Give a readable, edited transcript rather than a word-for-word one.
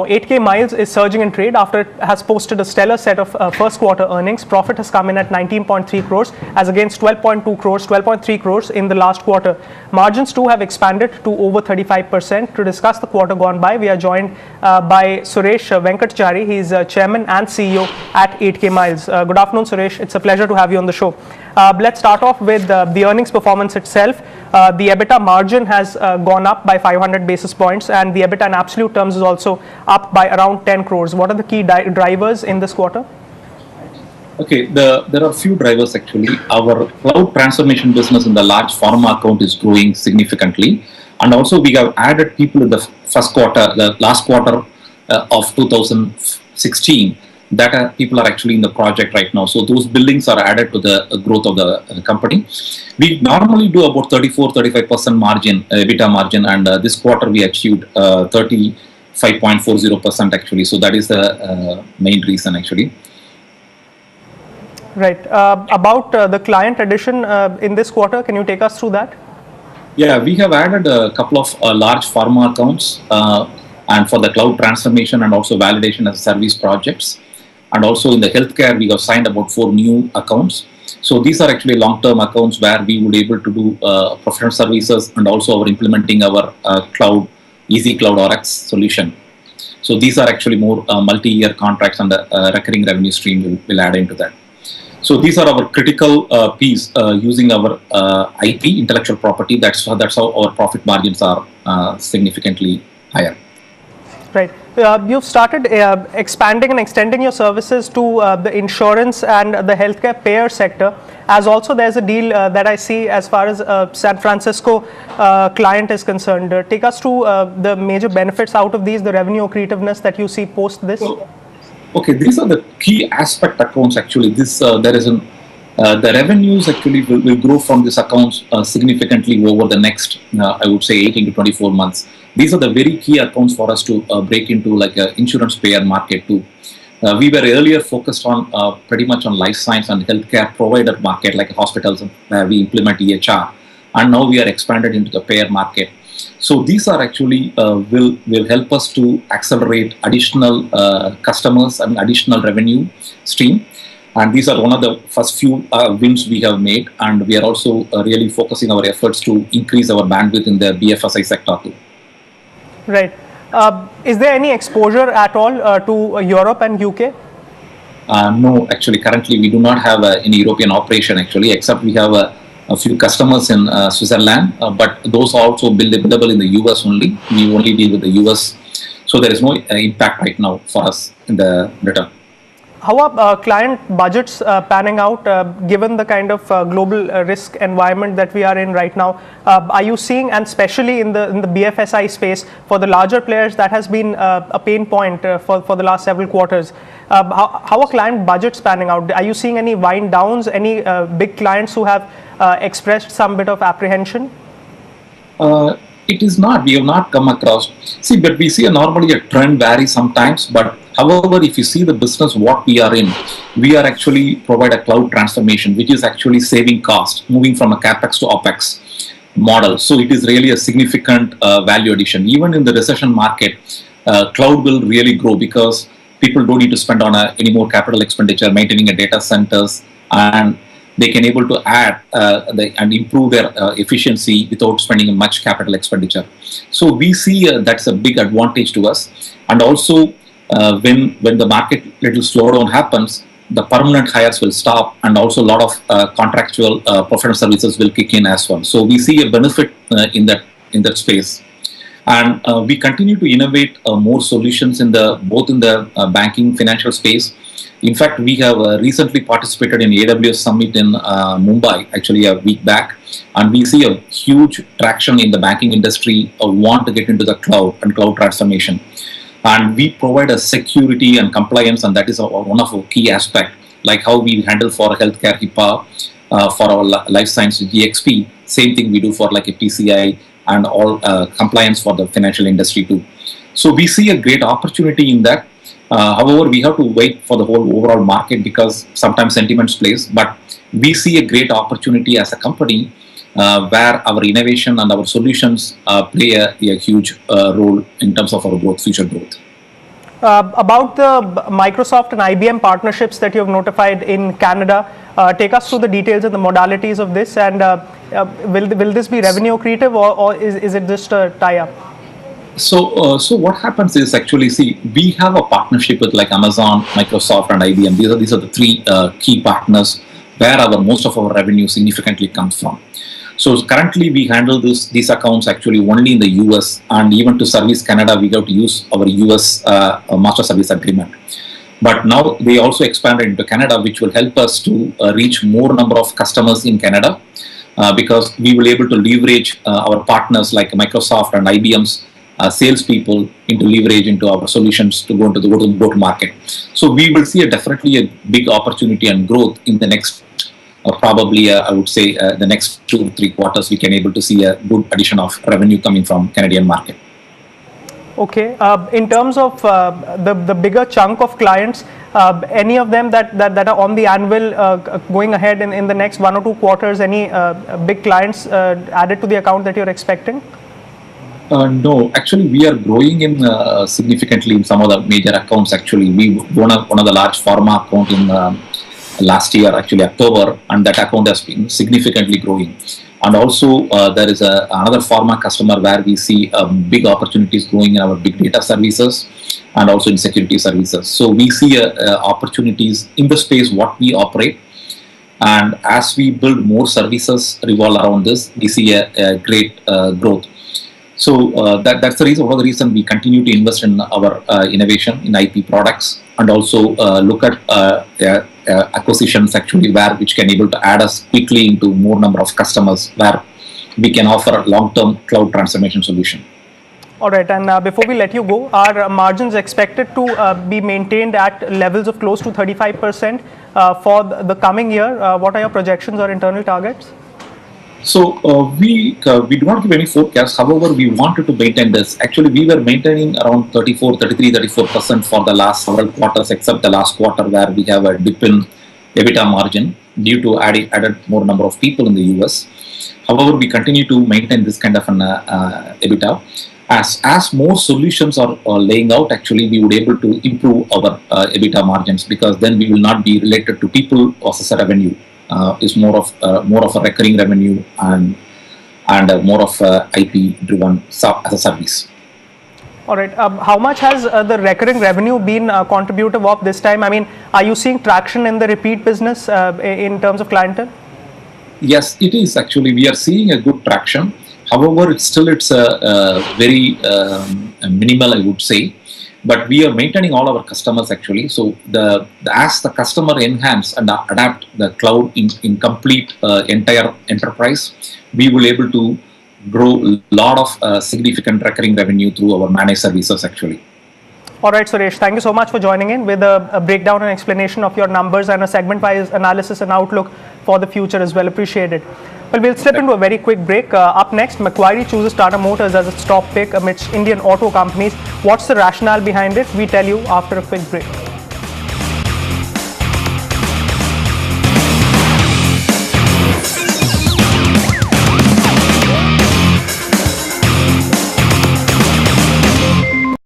8K Miles is surging in trade after it has posted a stellar set of first quarter earnings. Profit has come in at 19.3 crores as against 12.2 crores, 12.3 crores in the last quarter. Margins too have expanded to over 35%. To discuss the quarter gone by, we are joined by Suresh Venkatachari. He is Chairman and CEO at 8K Miles. Good afternoon, Suresh. It's a pleasure to have you on the show. Let's start off with the earnings performance itself. The EBITDA margin has gone up by 500 basis points, and the EBITDA in absolute terms is also up by around 10 crores. What are the key drivers in this quarter? Okay, there are a few drivers actually. Our cloud transformation business in the large pharma account is growing significantly, and also we have added people in the the last quarter of 2016. That people are actually in the project right now. So those billings are added to the growth of the company. We normally do about 34-35% margin, EBITDA margin, and this quarter we achieved 35.40% actually. So that is the main reason actually. Right. About the client addition in this quarter, can you take us through that? Yeah, we have added a couple of large pharma accounts and for the cloud transformation and also validation as service projects. And also in the healthcare, we have signed about 4 new accounts. So these are actually long-term accounts where we would be able to do professional services and also our implementing our cloud, Easy Cloud RX solution. So these are actually more multi-year contracts, and the recurring revenue stream will add into that. So these are our critical piece using our IP, intellectual property. That's how our profit margins are significantly higher. Right. You've started expanding and extending your services to the insurance and the healthcare payer sector, as also there's a deal that I see as far as San Francisco client is concerned. Take us through the major benefits out of these, the revenue accretiveness that you see post this. Okay, these are the key aspect accounts actually. The revenues actually will grow from these accounts significantly over the next, I would say, 18 to 24 months. These are the very key accounts for us to break into like an insurance payer market too. We were earlier focused on pretty much on life science and healthcare provider market like hospitals where we implement EHR, and now we are expanded into the payer market. So these are actually will help us to accelerate additional customers and additional revenue stream. And these are one of the first few wins we have made, and we are also really focusing our efforts to increase our bandwidth in the BFSI sector too. Right. Is there any exposure at all to Europe and UK? No, actually, currently we do not have any European operation actually, except we have a few customers in Switzerland, but those are also billable in the US only. We only deal with the US, so there is no impact right now for us in the return. How are client budgets panning out given the kind of global risk environment that we are in right now? Are you seeing, and especially in the BFSI space, for the larger players, that has been a pain point for the last several quarters? How are client budgets panning out? Are you seeing any wind downs, any big clients who have expressed some bit of apprehension? It is not. We have not come across. See, but we see normally a trend vary sometimes. But however, if you see the business what we are in, we are actually provide a cloud transformation, which is actually saving cost, moving from a capex to opex model. So it is really a significant value addition. Even in the recession market, cloud will really grow because people don't need to spend on any more capital expenditure maintaining a data centers, and they can able to add and improve their efficiency without spending much capital expenditure. So we see that's a big advantage to us. And also when the market little slowdown happens, the permanent hires will stop, and also a lot of contractual professional services will kick in as well. So we see a benefit in that space. And we continue to innovate more solutions both in the banking financial space. In fact, we have recently participated in AWS Summit in Mumbai, actually a week back, and we see a huge traction in the banking industry want to get into the cloud and cloud transformation. And we provide a security and compliance, and that is one of our key aspects, like how we handle for healthcare HIPAA, for our life science GXP. Same thing we do for like a PCI and all compliance for the financial industry too. So we see a great opportunity in that. However, we have to wait for the whole overall market because sometimes sentiments plays, but we see a great opportunity as a company where our innovation and our solutions play a huge role in terms of our growth, future growth. About the Microsoft and IBM partnerships that you have notified in Canada, take us through the details and the modalities of this, and will this be revenue accretive, or is it just a tie-up? So what happens is actually, see, we have a partnership with like Amazon, Microsoft, and IBM. These are the three key partners where most of our revenue significantly comes from. So currently we handle these accounts actually only in the US, and even to service Canada we have to use our US master service agreement. But now they also expanded into Canada, which will help us to reach more number of customers in Canada, because we will able to leverage our partners like Microsoft and IBM's salespeople into leverage into our solutions to go to market. So we will see definitely a big opportunity and growth in the next probably I would say the next 2 to 3 quarters. We can able to see a good addition of revenue coming from Canadian market. Okay. In terms of the bigger chunk of clients, any of them that are on the anvil going ahead in the next 1 or 2 quarters, any big clients added to the account that you're expecting? No, actually we are growing in significantly in some of the major accounts. Actually, we won one of the large pharma account in last year, actually October, and that account has been significantly growing. And also there is another pharma customer where we see big opportunities growing in our big data services and also in security services. So we see opportunities in the space what we operate, and as we build more services revolve around this, we see a great growth. So that's the reason. One of the reason we continue to invest in our innovation in IP products, and also look at acquisitions actually which can able to add us quickly into more number of customers where we can offer long-term cloud transformation solution. All right, and before we let you go, are margins expected to be maintained at levels of close to 35% for the coming year? What are your projections or internal targets? So we do not give any forecast. However, we wanted to maintain this. Actually, we were maintaining around 34% for the last several quarters, except the last quarter where we have a dip in EBITDA margin due to added more number of people in the US. However, we continue to maintain this kind of an EBITDA. As more solutions are laying out, actually, we would able to improve our EBITDA margins, because then we will not be related to people versus revenue. Is more of a recurring revenue and more of IP driven as a service. All right. How much has the recurring revenue been contributive of this time? I mean, are you seeing traction in the repeat business in terms of clientele? Yes, it is actually. We are seeing a good traction. However, it's a very minimal, I would say. But we are maintaining all our customers actually. So as the customer enhance and adapt the cloud in complete entire enterprise, we will able to grow a lot of significant recurring revenue through our managed services actually. All right, Suresh, thank you so much for joining in with a breakdown and explanation of your numbers and a segment-wise analysis and outlook for the future as well. Appreciate it. Well, we'll slip into a very quick break. Up next, Macquarie chooses Tata Motors as its top pick amidst Indian auto companies. What's the rationale behind it? We tell you after a quick break.